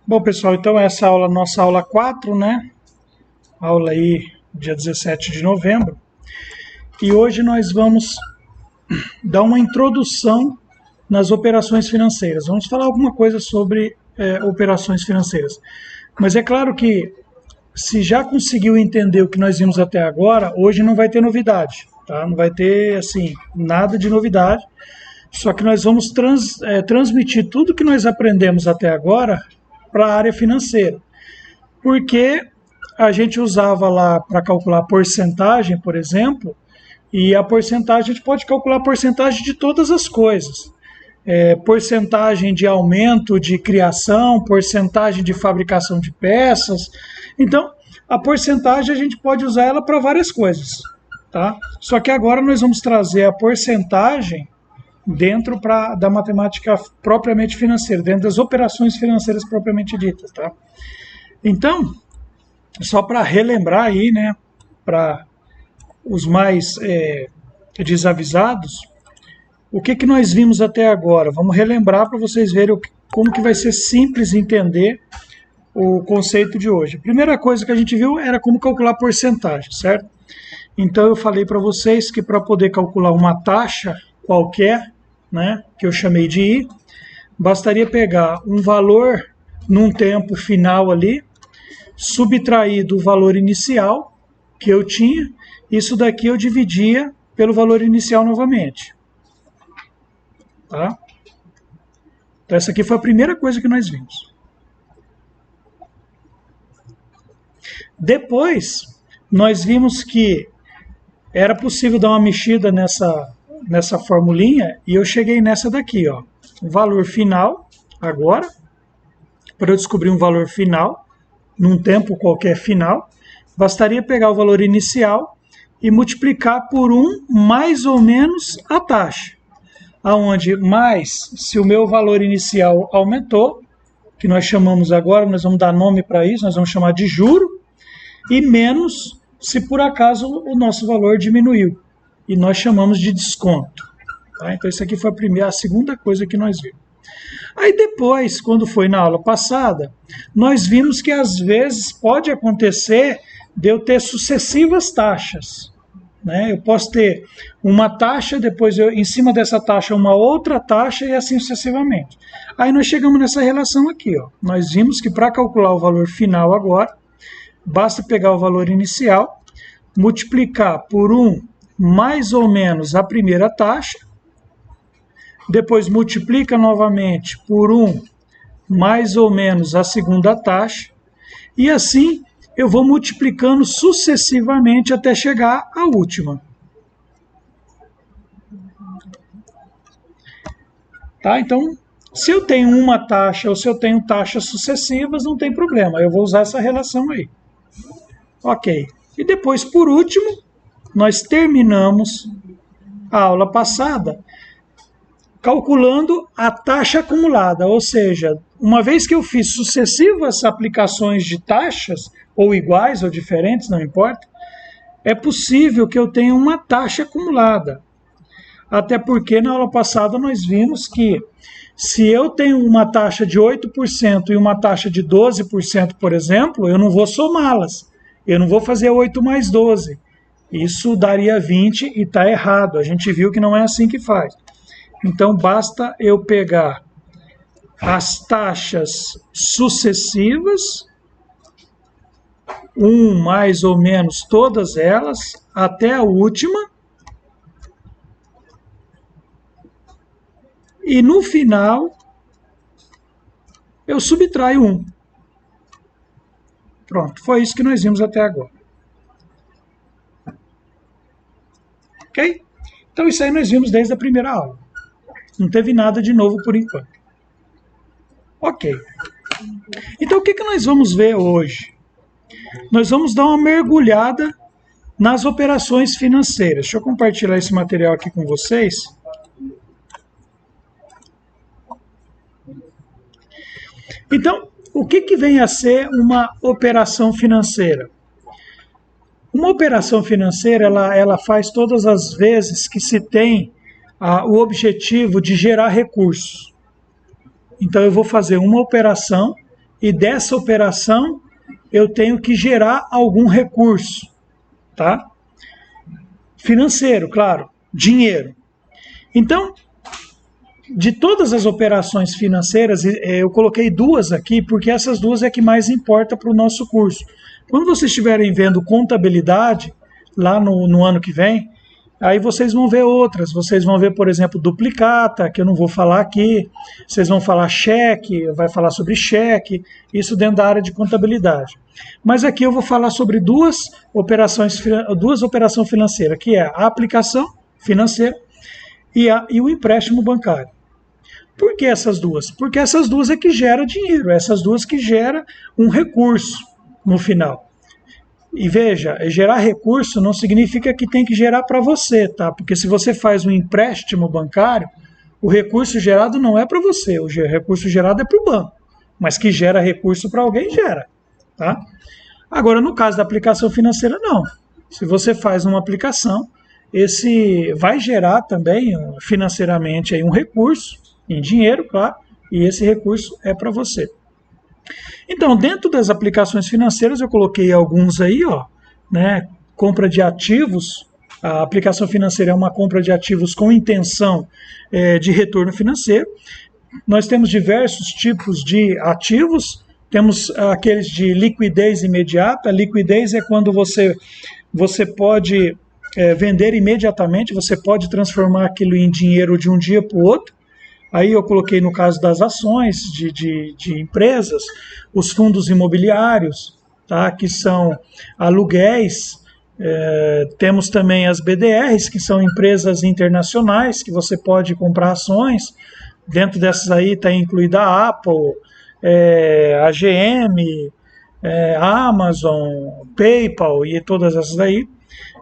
Bom, pessoal, então essa aula, nossa aula 4, né? Aula aí, dia 17 de novembro. E hoje nós vamos dar uma introdução nas operações financeiras. Vamos falar alguma coisa sobre operações financeiras. Mas é claro que se já conseguiu entender o que nós vimos até agora, hoje não vai ter novidade, tá? Não vai ter, assim, nada de novidade. Só que nós vamos transmitir tudo que nós aprendemos até agora para a área financeira. Porque a gente usava lá para calcular porcentagem, por exemplo, e a porcentagem, a gente pode calcular a porcentagem de todas as coisas. Porcentagem de aumento de criação, porcentagem de fabricação de peças. Então, a porcentagem a gente pode usar ela para várias coisas, tá? Só que agora nós vamos trazer a porcentagem dentro da matemática propriamente financeira, dentro das operações financeiras propriamente ditas, tá? Então, só para relembrar aí, né, para os mais desavisados, o que nós vimos até agora? Vamos relembrar para vocês verem como que vai ser simples entender o conceito de hoje. A primeira coisa que a gente viu era como calcular porcentagem, certo? Então eu falei para vocês que para poder calcular uma taxa qualquer, né, que eu chamei de I, bastaria pegar um valor num tempo final ali, subtrair do valor inicial que eu tinha, isso daqui eu dividia pelo valor inicial novamente. Tá? Então essa aqui foi a primeira coisa que nós vimos. Depois, nós vimos que era possível dar uma mexida nessa formulinha e eu cheguei nessa daqui, ó. O valor final, agora, para eu descobrir um valor final, num tempo qualquer final, bastaria pegar o valor inicial e multiplicar por 1 mais ou menos a taxa. Aonde mais, se o meu valor inicial aumentou, que nós chamamos agora, nós vamos dar nome para isso, nós vamos chamar de juro, e menos se por acaso o nosso valor diminuiu, e nós chamamos de desconto. Tá? Então isso aqui foi a segunda coisa que nós vimos. Aí depois, quando foi na aula passada, nós vimos que às vezes pode acontecer de eu ter sucessivas taxas. Né? Eu posso ter uma taxa, depois em cima dessa taxa uma outra taxa e assim sucessivamente. Aí nós chegamos nessa relação aqui. Ó. Nós vimos que para calcular o valor final agora, basta pegar o valor inicial, multiplicar por 1 mais ou menos a primeira taxa, depois multiplica novamente por 1 mais ou menos a segunda taxa, e assim eu vou multiplicando sucessivamente até chegar à última. Tá? Então, se eu tenho uma taxa ou se eu tenho taxas sucessivas, não tem problema, eu vou usar essa relação aí. Ok. E depois, por último, nós terminamos a aula passada calculando a taxa acumulada, ou seja, uma vez que eu fiz sucessivas aplicações de taxas, ou iguais ou diferentes, não importa, é possível que eu tenha uma taxa acumulada. Até porque na aula passada nós vimos que se eu tenho uma taxa de 8% e uma taxa de 12%, por exemplo, eu não vou somá-las. Eu não vou fazer 8 mais 12. Isso daria 20 e está errado. A gente viu que não é assim que faz. Então, basta eu pegar as taxas sucessivas, mais ou menos todas elas, até a última, e no final eu subtraio 1. Pronto, foi isso que nós vimos até agora. Ok? Então isso aí nós vimos desde a primeira aula. Não teve nada de novo por enquanto. Ok. Então o que nós vamos ver hoje? Nós vamos dar uma mergulhada nas operações financeiras. Deixa eu compartilhar esse material aqui com vocês. Então, o que vem a ser uma operação financeira? Uma operação financeira, ela faz todas as vezes que se tem o objetivo de gerar recursos. Então eu vou fazer uma operação e dessa operação eu tenho que gerar algum recurso, tá? Financeiro, claro, dinheiro. Então, de todas as operações financeiras, eu coloquei duas aqui, porque essas duas é que mais importa para o nosso curso. Quando vocês estiverem vendo contabilidade, lá no ano que vem, aí vocês vão ver outras. Vocês vão ver, por exemplo, duplicata, que eu não vou falar aqui. Vocês vão falar cheque, vai falar sobre cheque, isso dentro da área de contabilidade. Mas aqui eu vou falar sobre duas operações financeiras, que é a aplicação financeira e o empréstimo bancário. Por que essas duas? Porque essas duas é que gera dinheiro, essas duas que gera um recurso no final. E veja, gerar recurso não significa que tem que gerar para você, tá? Porque se você faz um empréstimo bancário, o recurso gerado não é para você, o recurso gerado é para o banco. Mas que gera recurso para alguém, gera, tá? Agora, no caso da aplicação financeira, não. Se você faz uma aplicação, esse vai gerar também financeiramente aí um recurso, em dinheiro, claro, e esse recurso é para você. Então, dentro das aplicações financeiras, eu coloquei alguns aí, ó, né? Compra de ativos. A aplicação financeira é uma compra de ativos com intenção de retorno financeiro. Nós temos diversos tipos de ativos. Temos aqueles de liquidez imediata. A liquidez é quando você pode vender imediatamente, você pode transformar aquilo em dinheiro de um dia para o outro. Aí eu coloquei no caso das ações de empresas, os fundos imobiliários, tá, que são aluguéis. Temos também as BDRs, que são empresas internacionais, que você pode comprar ações. Dentro dessas aí está incluída a Apple, a GM, a Amazon, PayPal e todas essas aí.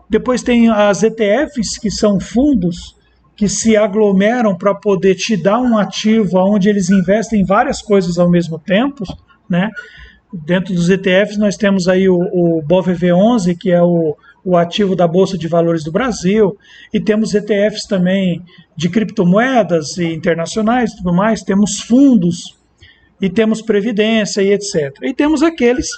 Depois tem as ETFs, que são fundos que se aglomeram para poder te dar um ativo onde eles investem em várias coisas ao mesmo tempo, né? Dentro dos ETFs nós temos aí o BOVV11, que é o ativo da Bolsa de Valores do Brasil, e temos ETFs também de criptomoedas e internacionais e tudo mais, temos fundos, e temos previdência e etc. E temos aqueles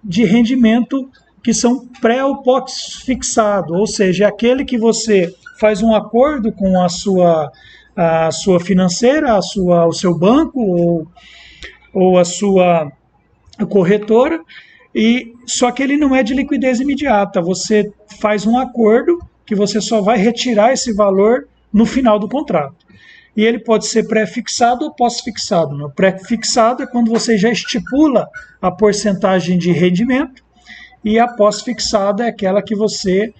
de rendimento que são pré ou pós-fixado, ou seja, aquele que você faz um acordo com a sua financeira, o seu banco ou a sua corretora, e só que ele não é de liquidez imediata. Você faz um acordo que você só vai retirar esse valor no final do contrato. E ele pode ser pré-fixado ou pós-fixado. O pré-fixado é quando você já estipula a porcentagem de rendimento, e a pós-fixada é aquela que você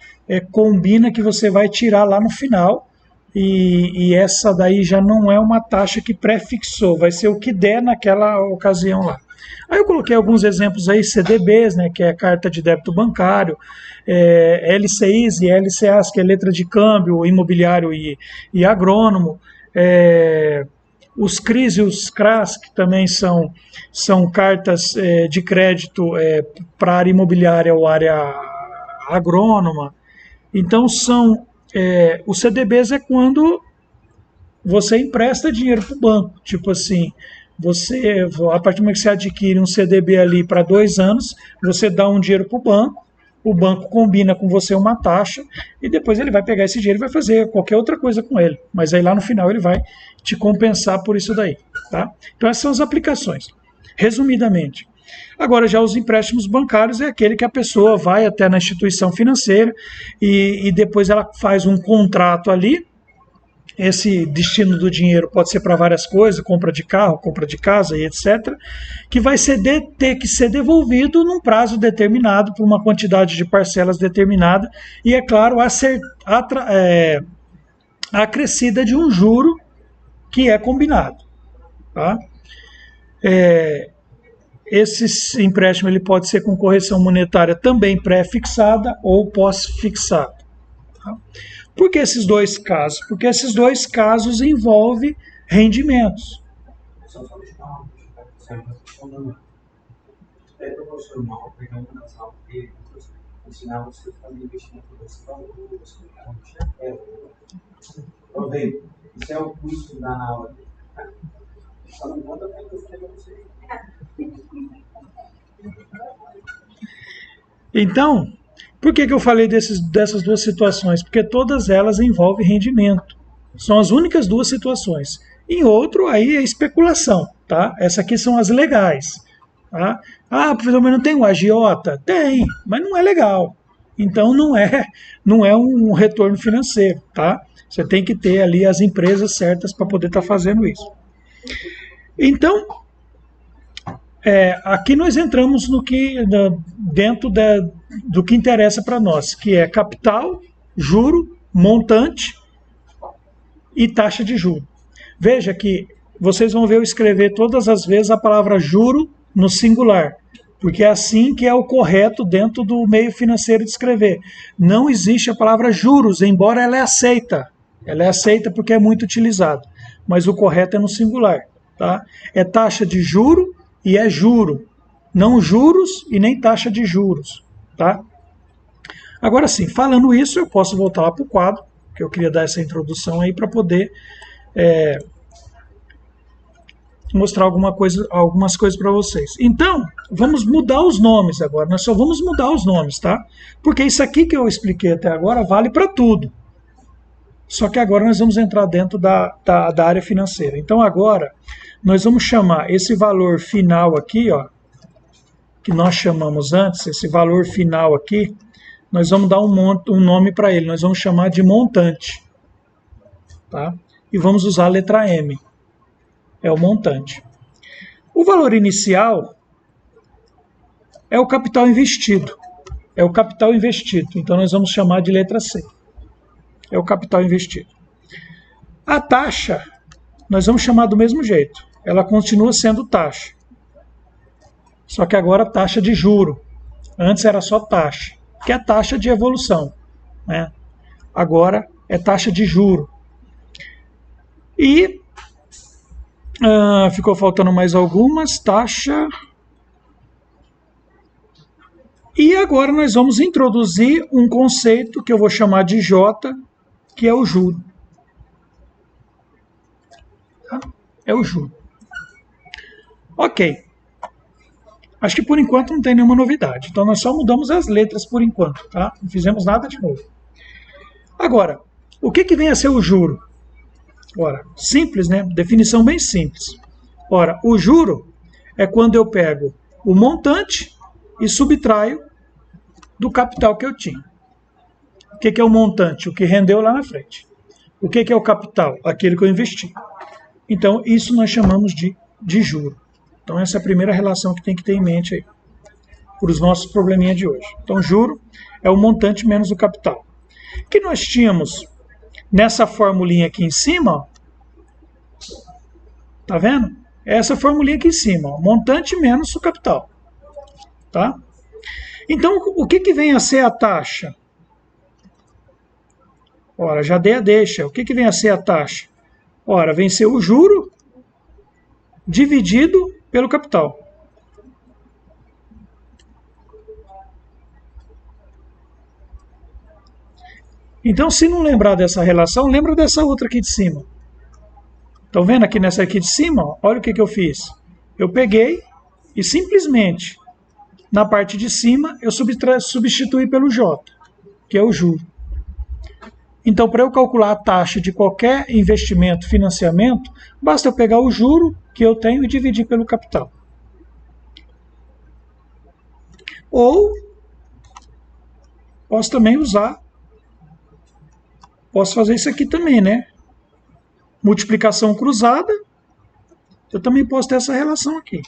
combina que você vai tirar lá no final, e essa daí já não é uma taxa que pré-fixou, vai ser o que der naquela ocasião lá. Aí eu coloquei alguns exemplos aí, CDBs, né, que é carta de débito bancário, LCIs e LCAs, que é letra de câmbio, imobiliário e agrônomo, os CRIs e os CRAs, que também são cartas de crédito para área imobiliária ou área agrônoma. Então, os CDBs é quando você empresta dinheiro para o banco. Tipo assim, a partir do momento que você adquire um CDB ali para 2 anos, você dá um dinheiro para o banco combina com você uma taxa, e depois ele vai pegar esse dinheiro e vai fazer qualquer outra coisa com ele. Mas aí lá no final ele vai te compensar por isso daí. Tá? Então essas são as aplicações, resumidamente. Agora, já os empréstimos bancários é aquele que a pessoa vai até na instituição financeira e depois ela faz um contrato ali. Esse destino do dinheiro pode ser para várias coisas, compra de carro, compra de casa e etc., que vai ter que ser devolvido num prazo determinado, por uma quantidade de parcelas determinada, e, é claro, acrescida de um juro que é combinado. Tá? Esse empréstimo ele pode ser com correção monetária também pré-fixada ou pós-fixada. Tá? Por que esses dois casos? Porque esses dois casos envolvem rendimentos. É proporcional, pegar uma das aulas dele, ensinar você a fazer investimento desse valor, aproveita. Isso é o custo da aula. Só não conta para você. Então, por que eu falei dessas duas situações? Porque todas elas envolvem rendimento. São as únicas duas situações. Em outro, aí é especulação, tá? Essas aqui são as legais. Tá? Ah, professor, mas não tem o agiota? Tem, mas não é legal. Então não é um retorno financeiro, tá? Você tem que ter ali as empresas certas para poder estar fazendo isso. Então, aqui nós entramos dentro do que interessa para nós, que é capital, juro, montante e taxa de juro. Veja que vocês vão ver eu escrever todas as vezes a palavra juro no singular, porque é assim que é o correto dentro do meio financeiro de escrever. Não existe a palavra juros, embora ela é aceita. Ela é aceita porque é muito utilizada, mas o correto é no singular. Tá? É taxa de juro e é juro, não juros e nem taxa de juros. Tá? Agora sim, falando isso, eu posso voltar lá para o quadro, que eu queria dar essa introdução aí para poder mostrar algumas coisas para vocês. Então, vamos mudar os nomes agora. Nós só vamos mudar os nomes, tá? Porque isso aqui que eu expliquei até agora vale para tudo. Só que agora nós vamos entrar dentro da área financeira. Então agora nós vamos chamar esse valor final aqui, ó, que nós chamamos antes, esse valor final aqui, nós vamos dar um nome para ele. Nós vamos chamar de montante. Tá? E vamos usar a letra M. É o montante. O valor inicial é o capital investido. É o capital investido. Então nós vamos chamar de letra C. É o capital investido. A taxa, nós vamos chamar do mesmo jeito. Ela continua sendo taxa. Só que agora taxa de juro. Antes era só taxa, que é taxa de evolução. Né? Agora é taxa de juro. E ficou faltando mais algumas, taxa. E agora nós vamos introduzir um conceito que eu vou chamar de J, que é o juro. Tá? É o juro. Ok. Acho que por enquanto não tem nenhuma novidade. Então nós só mudamos as letras por enquanto, tá? Não fizemos nada de novo. Agora, o que vem a ser o juro? Ora, simples, né? Definição bem simples. Ora, o juro é quando eu pego o montante e subtraio do capital que eu tinha. O que é o montante? O que rendeu lá na frente. O que é o capital? Aquele que eu investi. Então, isso nós chamamos de juro. Então, essa é a primeira relação que tem que ter em mente aí, para os nossos probleminhas de hoje. Então, juro é o montante menos o capital. Que nós tínhamos nessa formulinha aqui em cima, ó, tá vendo? Essa formulinha aqui em cima, ó, montante menos o capital. Tá? Então, o que vem a ser a taxa? Ora, já dei a deixa. O que vem a ser a taxa? Ora, vem ser o juro dividido pelo capital. Então, se não lembrar dessa relação, lembra dessa outra aqui de cima. Estão vendo aqui nessa aqui de cima? Ó, olha o que eu fiz. Eu peguei e simplesmente, na parte de cima, eu substituí pelo J, que é o juro. Então, para eu calcular a taxa de qualquer investimento, financiamento, basta eu pegar o juro que eu tenho e dividir pelo capital. Ou posso também posso fazer isso aqui também, né? Multiplicação cruzada, eu também posso ter essa relação aqui.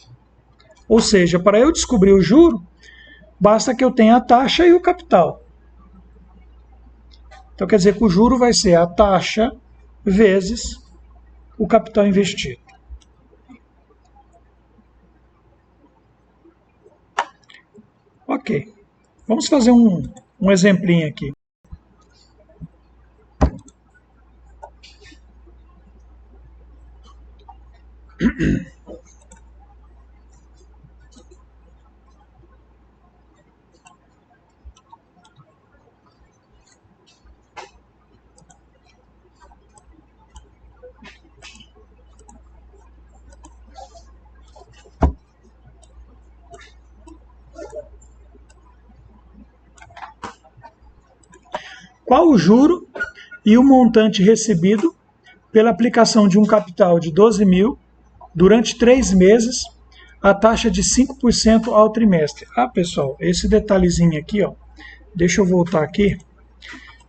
Ou seja, para eu descobrir o juro, basta que eu tenha a taxa e o capital. Então quer dizer que o juro vai ser a taxa vezes o capital investido. Ok. Vamos fazer um exemplinho aqui. qual o juro e o montante recebido pela aplicação de um capital de 12.000 durante 3 meses, a taxa de 5% ao trimestre. Ah, pessoal, esse detalhezinho aqui, ó, deixa eu voltar aqui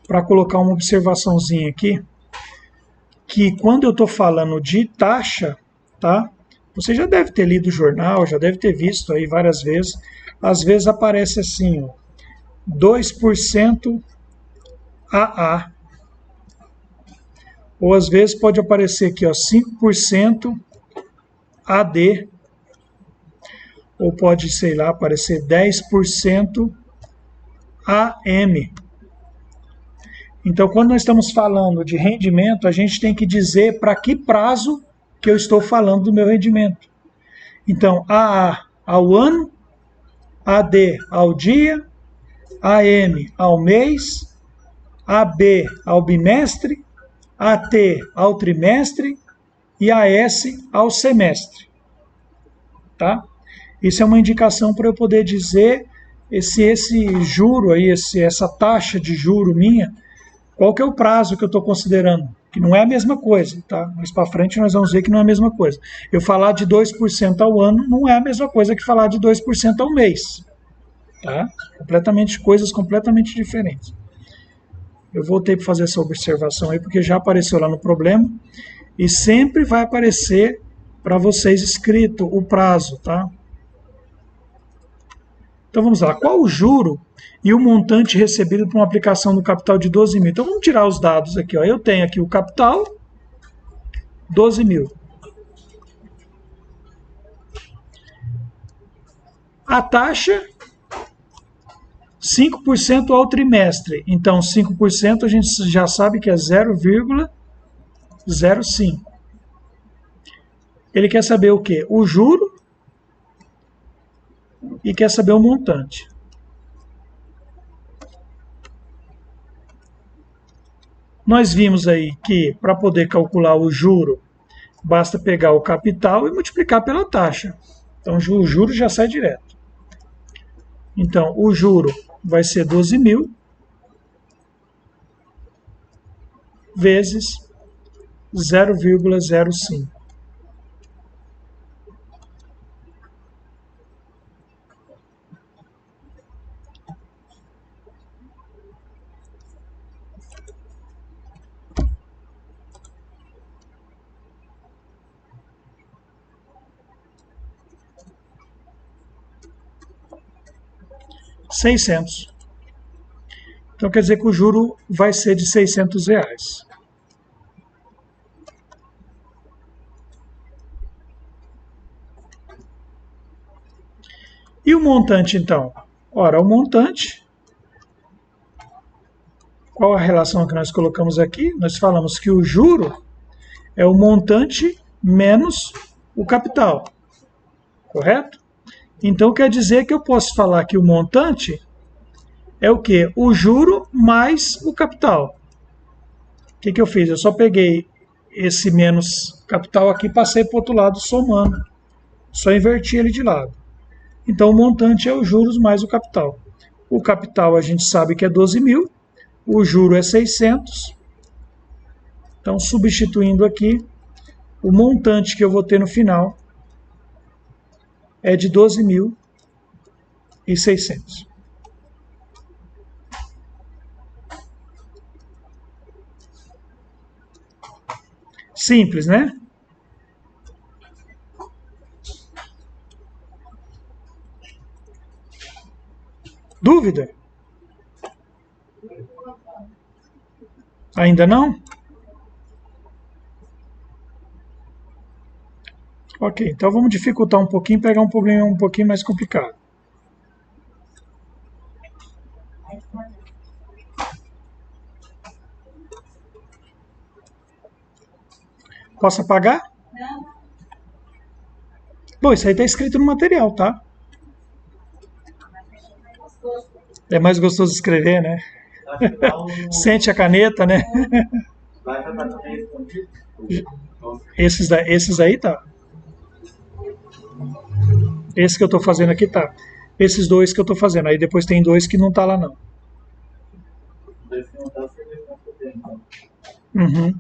para colocar uma observaçãozinha aqui, que quando eu estou falando de taxa, tá? Você já deve ter lido o jornal, já deve ter visto aí várias vezes. Às vezes aparece assim, ó, 2% AA. Ou às vezes pode aparecer aqui, ó, 5% AD. Ou pode, sei lá, aparecer 10% AM. Então, quando nós estamos falando de rendimento, a gente tem que dizer para que prazo que eu estou falando do meu rendimento. Então, AA ao ano, AD ao dia, AM ao mês, AB ao bimestre, AT ao trimestre e AS ao semestre. Tá? Isso é uma indicação para eu poder dizer esse juro aí, essa taxa de juro minha, qual que é o prazo que eu estou considerando, que não é a mesma coisa, tá? Mais para frente nós vamos ver que não é a mesma coisa. Eu falar de 2% ao ano não é a mesma coisa que falar de 2% ao mês, tá? Coisas completamente diferentes. Eu voltei para fazer essa observação aí, porque já apareceu lá no problema, e sempre vai aparecer para vocês escrito o prazo, tá? Então vamos lá, qual o juro e o montante recebido por uma aplicação do capital de 12.000? Então vamos tirar os dados aqui, ó. Eu tenho aqui o capital, 12.000. A taxa, 5% ao trimestre. Então 5% a gente já sabe que é 0,05. Ele quer saber o quê? O juro e quer saber o montante. Nós vimos aí que para poder calcular o juro, basta pegar o capital e multiplicar pela taxa. Então o juro já sai direto. Então o juro vai ser 12.000 vezes 0,05. R$600. Então quer dizer que o juro vai ser de R$600. E o montante então? Ora, o montante, qual a relação que nós colocamos aqui? Nós falamos que o juro é o montante menos o capital, correto? Então quer dizer que eu posso falar que o montante é o quê? O juro mais o capital. O que eu fiz? Eu só peguei esse menos capital aqui e passei para o outro lado somando. Só inverti ele de lado. Então o montante é os juros mais o capital. O capital a gente sabe que é 12.000, o juro é 600. Então substituindo aqui, o montante que eu vou ter no final é de 12.600. Simples, né? Dúvida? Ainda não? Ok, então vamos dificultar um pouquinho, pegar um problema um pouquinho mais complicado. Posso apagar? Não. Bom, isso aí está escrito no material, tá? É mais gostoso escrever, né? Sente a caneta, né? Esses aí tá. Esse que eu estou fazendo aqui tá. Esses dois que eu estou fazendo. Aí depois tem dois que não tá lá não. Uhum.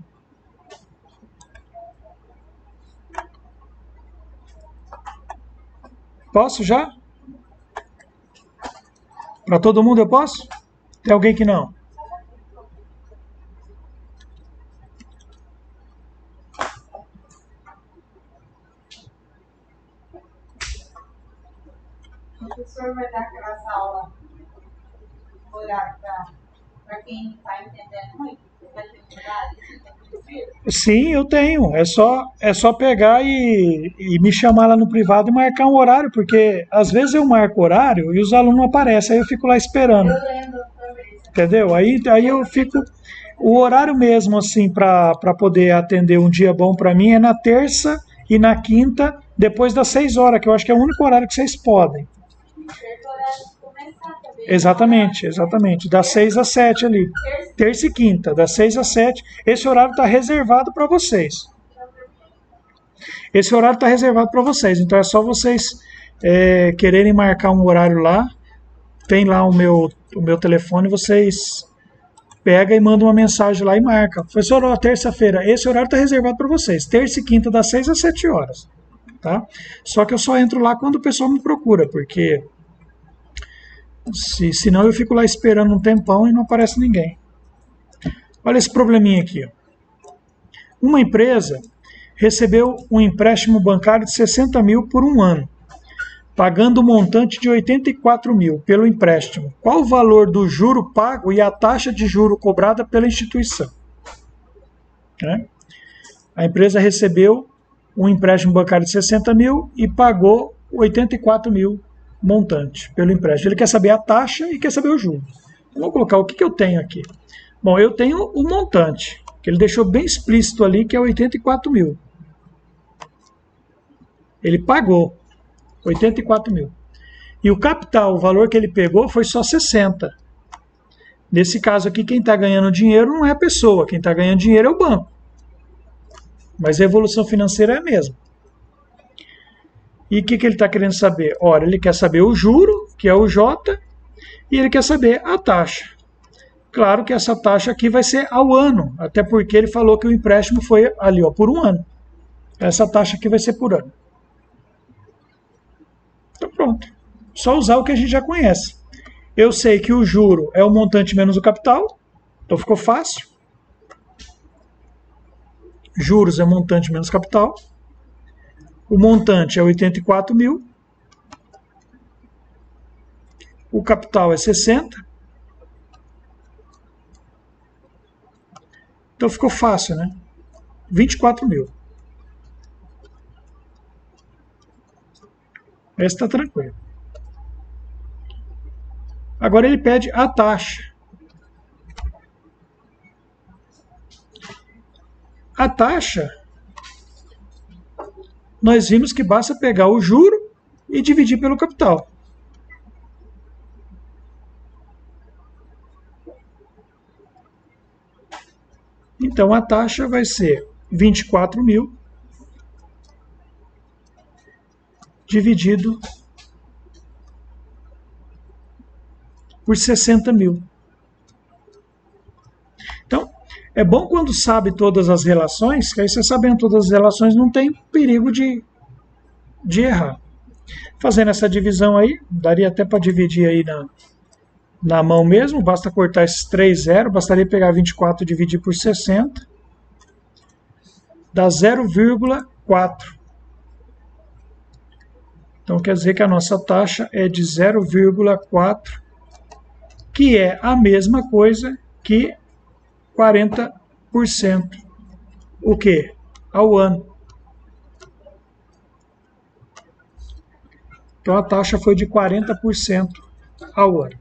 Posso já? Para todo mundo eu posso? Tem alguém que não? O professor vai dar aquelas aulas horário para quem está entendendo muito. Vai ter um horário assim, para Sim, eu tenho. É só pegar e me chamar lá no privado e marcar um horário, porque às vezes eu marco horário e os alunos não aparecem, aí eu fico lá esperando. eu lembro também. Entendeu? Aí eu fico. O horário mesmo, assim, para poder atender um dia bom para mim é na terça e na quinta, depois das 6 horas, que eu acho que é o único horário que vocês podem. Certo horário de começar também. Exatamente, exatamente. Das 6 às 7 ali. Terça e quinta, das 6 às 7. Esse horário está reservado para vocês. Esse horário está reservado para vocês. Então é só vocês quererem marcar um horário lá. Tem lá o meu telefone, vocês pega e manda uma mensagem lá e marca. Professor, ó, terça-feira, esse horário está reservado para vocês. Terça e quinta, das 6 às 7 horas. Tá? Só que eu só entro lá quando o pessoal me procura, porque senão eu fico lá esperando um tempão e não aparece ninguém. Olha esse probleminha aqui. Ó. Uma empresa recebeu um empréstimo bancário de 60 mil por um ano, pagando um montante de 84 mil pelo empréstimo. Qual o valor do juro pago e a taxa de juro cobrada pela instituição? Né? A empresa recebeu um empréstimo bancário de 60 mil e pagou 84 mil montante pelo empréstimo. Ele quer saber a taxa e quer saber o juro. Então, vou colocar o que eu tenho aqui. Bom, eu tenho o montante, que ele deixou bem explícito ali, que é 84 mil. Ele pagou 84 mil. E o capital, o valor que ele pegou foi só 60. Nesse caso aqui, quem está ganhando dinheiro não é a pessoa, quem está ganhando dinheiro é o banco. Mas a evolução financeira é a mesma. E o que ele está querendo saber? Ora, ele quer saber o juro, que é o J, e ele quer saber a taxa. Claro que essa taxa aqui vai ser ao ano, até porque ele falou que o empréstimo foi ali, ó, por um ano. Essa taxa aqui vai ser por ano. Então pronto. Só usar o que a gente já conhece. Eu sei que o juro é o montante menos o capital, então ficou fácil. Juros é montante menos capital. O montante é 84 mil. O capital é 60. Então ficou fácil, né? 24 mil. Esse está tranquilo. Agora ele pede a taxa. A taxa, nós vimos que basta pegar o juro e dividir pelo capital. Então a taxa vai ser 24 mil dividido por 60 mil. Então, é bom quando sabe todas as relações, que aí você sabendo todas as relações não tem perigo de errar. Fazendo essa divisão aí, daria até para dividir aí na mão mesmo, basta cortar esses 3 zeros, bastaria pegar 24 e dividir por 60, dá 0,4. Então quer dizer que a nossa taxa é de 0,4, que é a mesma coisa que 40%. O que? Ao ano. Então a taxa foi de 40% ao ano.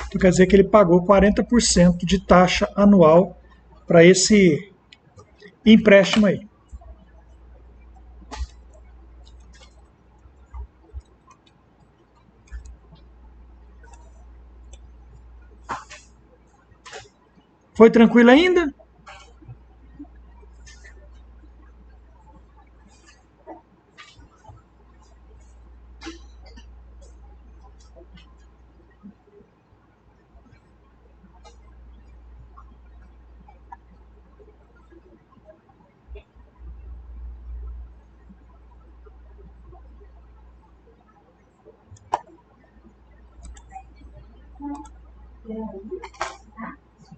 Então quer dizer que ele pagou 40% de taxa anual para esse empréstimo aí. Foi tranquilo ainda?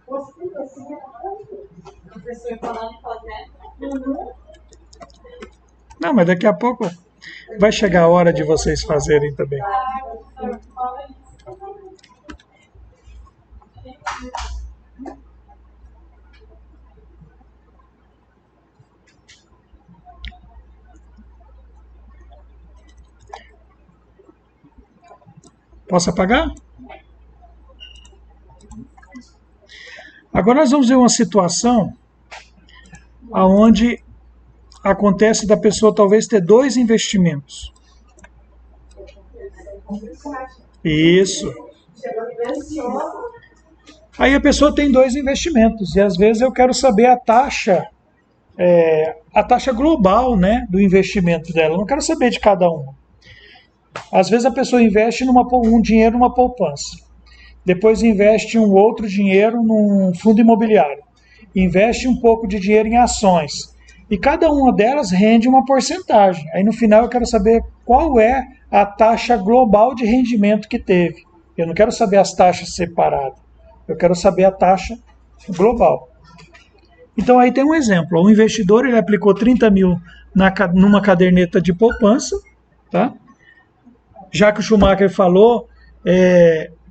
O professor falando em fazer. Não, mas daqui a pouco vai chegar a hora de vocês fazerem também. Professor, fala isso. Posso apagar? Agora nós vamos ver uma situação onde acontece da pessoa talvez ter dois investimentos. Isso. Aí a pessoa tem dois investimentos e às vezes eu quero saber a taxa global, né, do investimento dela. Eu não quero saber de cada uma. Às vezes a pessoa investe um dinheiro numa poupança, depois investe um outro dinheiro num fundo imobiliário, investe um pouco de dinheiro em ações, e cada uma delas rende uma porcentagem. Aí no final eu quero saber qual é a taxa global de rendimento que teve. Eu não quero saber as taxas separadas, eu quero saber a taxa global. Então aí tem um exemplo, o investidor ele aplicou 30 mil numa caderneta de poupança, tá? Já que o Schumacher falou,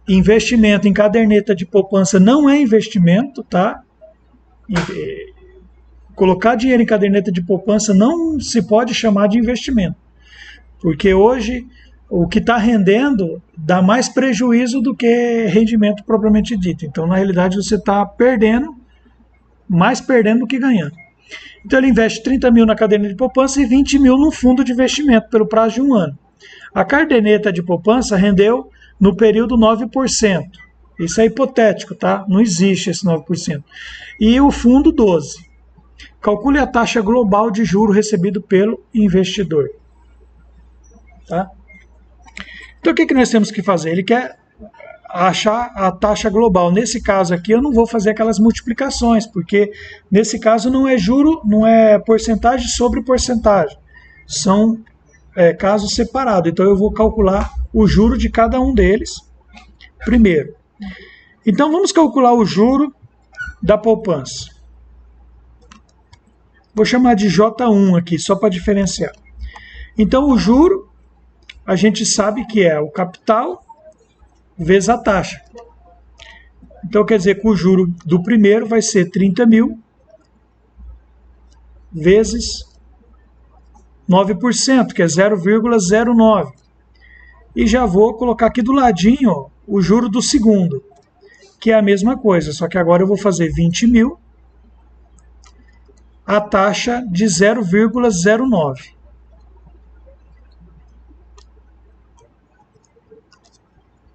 investimento em caderneta de poupança não é investimento, tá? Colocar dinheiro em caderneta de poupança não se pode chamar de investimento, porque hoje o que está rendendo dá mais prejuízo do que rendimento propriamente dito. Então, na realidade, você está mais perdendo do que ganhando. Então, ele investe 30 mil na caderneta de poupança e 20 mil no fundo de investimento pelo prazo de um ano. A caderneta de poupança rendeu no período 9%. Isso é hipotético, tá? Não existe esse 9%. E o fundo 12%. Calcule a taxa global de juro recebido pelo investidor. Tá? Então o que nós temos que fazer? Ele quer achar a taxa global. Nesse caso aqui eu não vou fazer aquelas multiplicações, porque nesse caso não é juro, não é porcentagem sobre porcentagem. São casos separados. Então eu vou calcular o juro de cada um deles primeiro. Então vamos calcular o juro da poupança. Vou chamar de J1 aqui, só para diferenciar. Então o juro, a gente sabe que é o capital vezes a taxa. Então quer dizer que o juro do primeiro vai ser 30 mil vezes 9%, que é 0,09. E já vou colocar aqui do ladinho, ó, o juro do segundo, que é a mesma coisa, só que agora eu vou fazer 20 mil, a taxa de 0,09.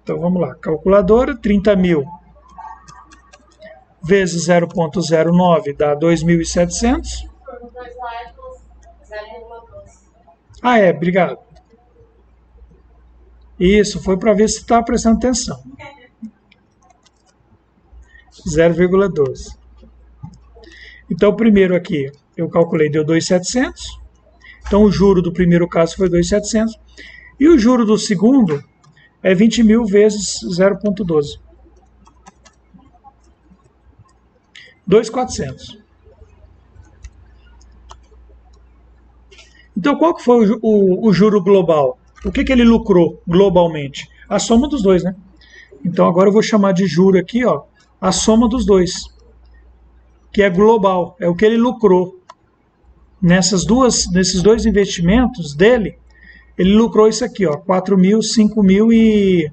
Então vamos lá, calculadora, 30 mil vezes 0,09 dá 2.700. Obrigado. Isso, foi para ver se está prestando atenção. 0,12. Então, o primeiro aqui, eu calculei, deu 2.700. Então, o juro do primeiro caso foi 2.700. E o juro do segundo é 20 mil vezes 0,12. 2.400. Então, qual que foi o juro global? O que ele lucrou globalmente? A soma dos dois, né? Então, agora eu vou chamar de juro aqui, ó, a soma dos dois, que é global, é o que ele lucrou. Nesses dois investimentos dele, ele lucrou isso aqui, ó, 4 mil, 5 mil e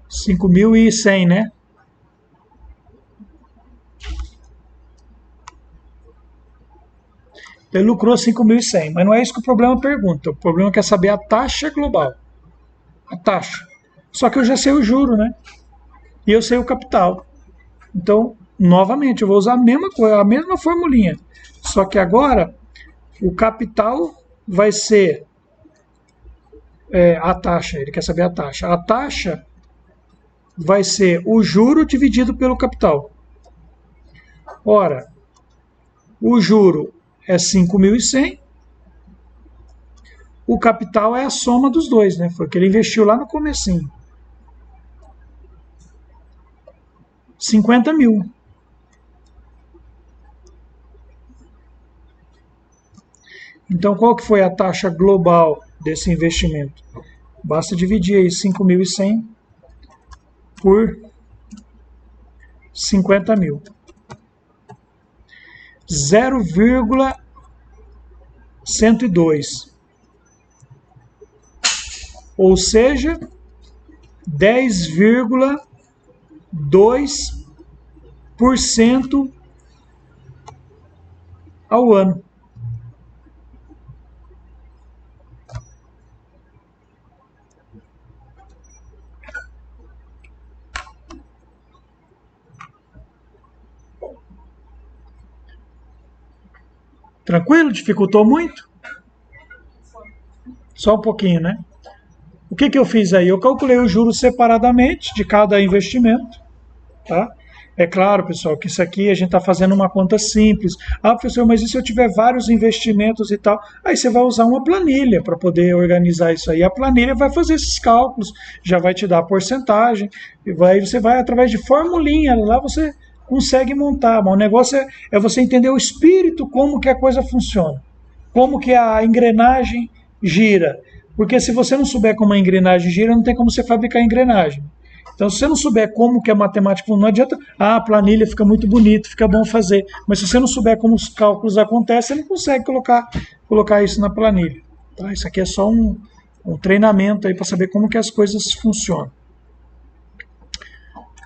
5.100, né? Ele lucrou 5.100, mas não é isso que o problema pergunta. O problema é saber a taxa global. A taxa. Só que eu já sei o juro, né? E eu sei o capital. Então, novamente, eu vou usar a mesma coisa, a mesma formulinha. Só que agora, o capital vai ser a taxa. Ele quer saber a taxa. A taxa vai ser o juro dividido pelo capital. Ora, o juro é 5.100, o capital é a soma dos dois, né? Foi o que ele investiu lá no comecinho. 50 mil. Então, qual que foi a taxa global desse investimento? Basta dividir aí 5.100 por 50 mil. 0,102. Ou seja, 10,2% ao ano. Tranquilo? Dificultou muito? Só um pouquinho, né? O que eu fiz aí? Eu calculei os juros separadamente de cada investimento, tá? É claro, pessoal, que isso aqui a gente está fazendo uma conta simples. Ah, professor, mas e se eu tiver vários investimentos e tal? Aí você vai usar uma planilha para poder organizar isso aí. A planilha vai fazer esses cálculos, já vai te dar a porcentagem, e você vai através de formulinha, lá você consegue montar. Mas o negócio é você entender o espírito, como que a coisa funciona, como que a engrenagem gira. Porque se você não souber como a engrenagem gira, não tem como você fabricar engrenagem. Então, se você não souber como que a matemática funciona, não adianta, a planilha fica muito bonito, fica bom fazer. Mas se você não souber como os cálculos acontecem, você não consegue colocar isso na planilha. Tá? Isso aqui é só um treinamento aí para saber como que as coisas funcionam.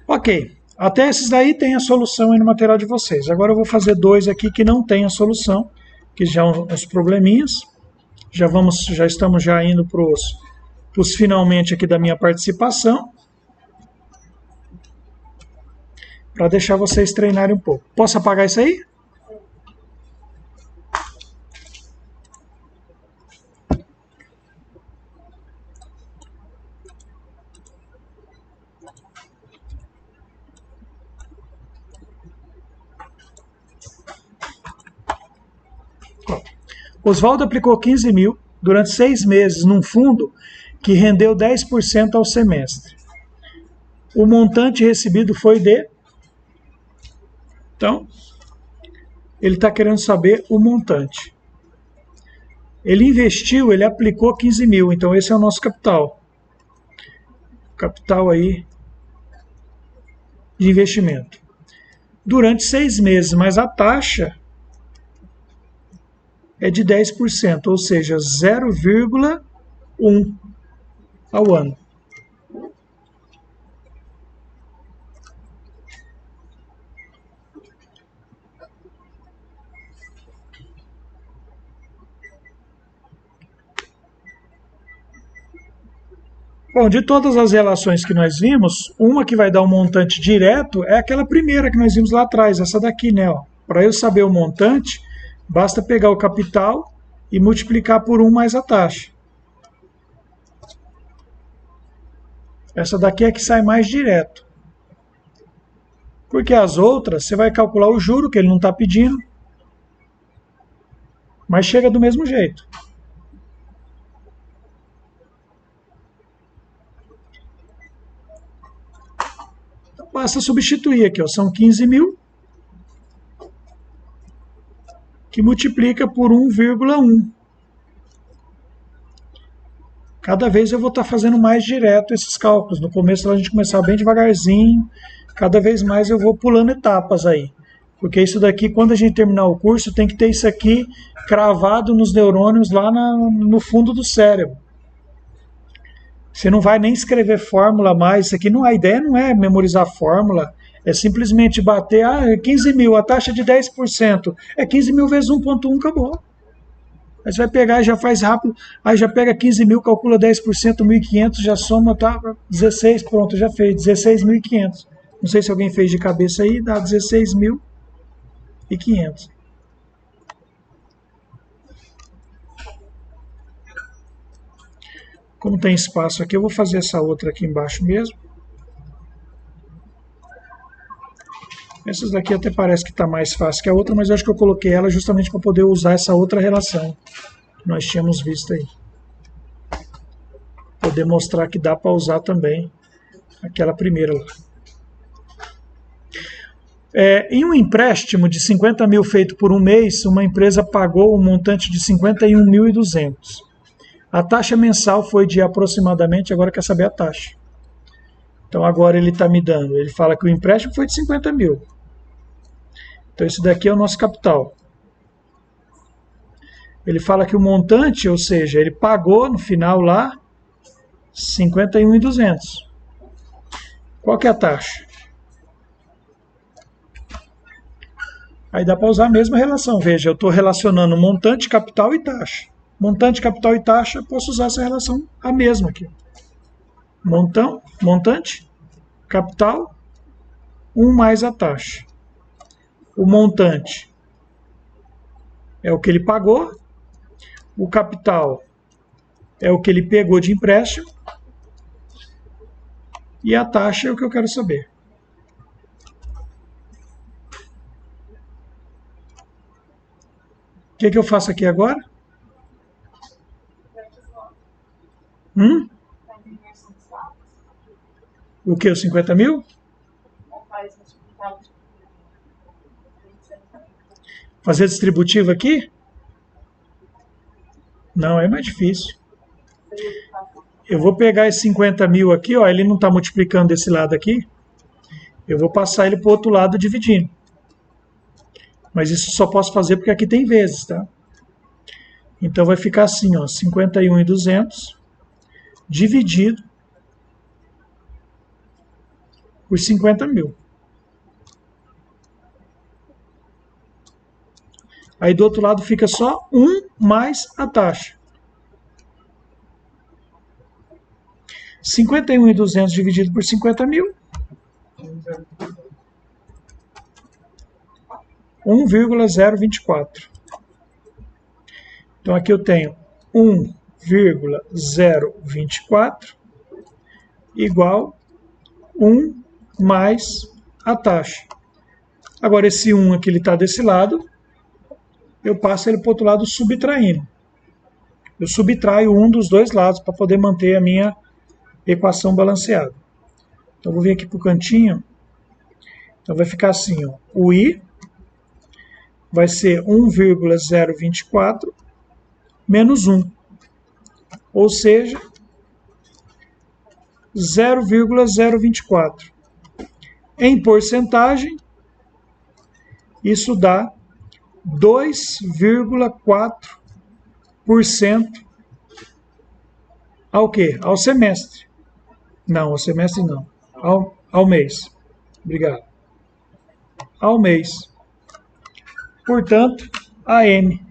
Ok, até esses daí tem a solução aí no material de vocês. Agora eu vou fazer dois aqui que não tem a solução, que já são os probleminhas. Já estamos já indo para os finalmente aqui da minha participação, para deixar vocês treinarem um pouco. Posso apagar isso aí? Oswaldo aplicou 15 mil durante 6 meses num fundo que rendeu 10% ao semestre. O montante recebido foi de... Então, ele está querendo saber o montante. Ele investiu, ele aplicou 15 mil, então esse é o nosso capital. Capital aí de investimento. Durante 6 meses, mas a taxa é de 10%, ou seja, 0,1 ao ano. Bom, de todas as relações que nós vimos, uma que vai dar um montante direto é aquela primeira que nós vimos lá atrás, essa daqui, né? Para eu saber o montante, basta pegar o capital e multiplicar por 1 mais a taxa. Essa daqui é que sai mais direto. Porque as outras, você vai calcular o juro, que ele não está pedindo, mas chega do mesmo jeito. Então, basta substituir aqui, ó, são 15 mil, que multiplica por 1,1. Cada vez eu vou estar fazendo mais direto esses cálculos. No começo a gente começar bem devagarzinho, cada vez mais eu vou pulando etapas aí. Porque isso daqui, quando a gente terminar o curso, tem que ter isso aqui cravado nos neurônios lá no fundo do cérebro. Você não vai nem escrever fórmula mais. Isso aqui a ideia não é memorizar fórmula, é simplesmente bater, 15 mil, a taxa de 10%. É 15 mil vezes 1,1, acabou. Aí você vai pegar e já faz rápido, aí já pega 15 mil, calcula 10%, 1.500, já soma, tá? 16, pronto, já fez, 16.500. Não sei se alguém fez de cabeça aí, dá 16.500. Como tem espaço aqui, eu vou fazer essa outra aqui embaixo mesmo. Essas daqui até parece que está mais fácil que a outra, mas eu acho que eu coloquei ela justamente para poder usar essa outra relação que nós tínhamos visto aí. Poder mostrar que dá para usar também aquela primeira lá. Em um empréstimo de 50 mil feito por um mês, uma empresa pagou um montante de 51.200. A taxa mensal foi de aproximadamente, agora quer saber a taxa. Então agora ele está me dando, ele fala que o empréstimo foi de 50 mil. Então isso daqui é o nosso capital. Ele fala que o montante, ou seja, ele pagou no final lá 51.200. Qual que é a taxa? Aí dá para usar a mesma relação. Veja, eu estou relacionando montante, capital e taxa. Montante, capital e taxa, posso usar essa relação a mesma aqui. Montante, capital, 1 mais a taxa. O montante é o que ele pagou, o capital é o que ele pegou de empréstimo e a taxa é o que eu quero saber. O que eu faço aqui agora? O que? Os 50 mil? Fazer distributivo aqui? Não, é mais difícil. Eu vou pegar esse 50 mil aqui, ó, ele não está multiplicando desse lado aqui. Eu vou passar ele para o outro lado dividindo. Mas isso só posso fazer porque aqui tem vezes, tá? Então vai ficar assim, ó, 51.200 dividido por 50 mil. Aí do outro lado fica só 1 mais a taxa. 51.200 dividido por 50 mil. 1,024. Então aqui eu tenho 1,024 igual 1 mais a taxa. Agora esse 1 aqui ele está desse lado, eu passo ele para o outro lado subtraindo. Eu subtraio um dos dois lados para poder manter a minha equação balanceada. Então vou vir aqui para o cantinho. Então vai ficar assim, ó, o I vai ser 1,024 menos 1, ou seja, 0,024. Em porcentagem, isso dá 2,4% ao quê? Ao semestre. Não, ao semestre não. Ao mês. Obrigado. Ao mês. Portanto, AM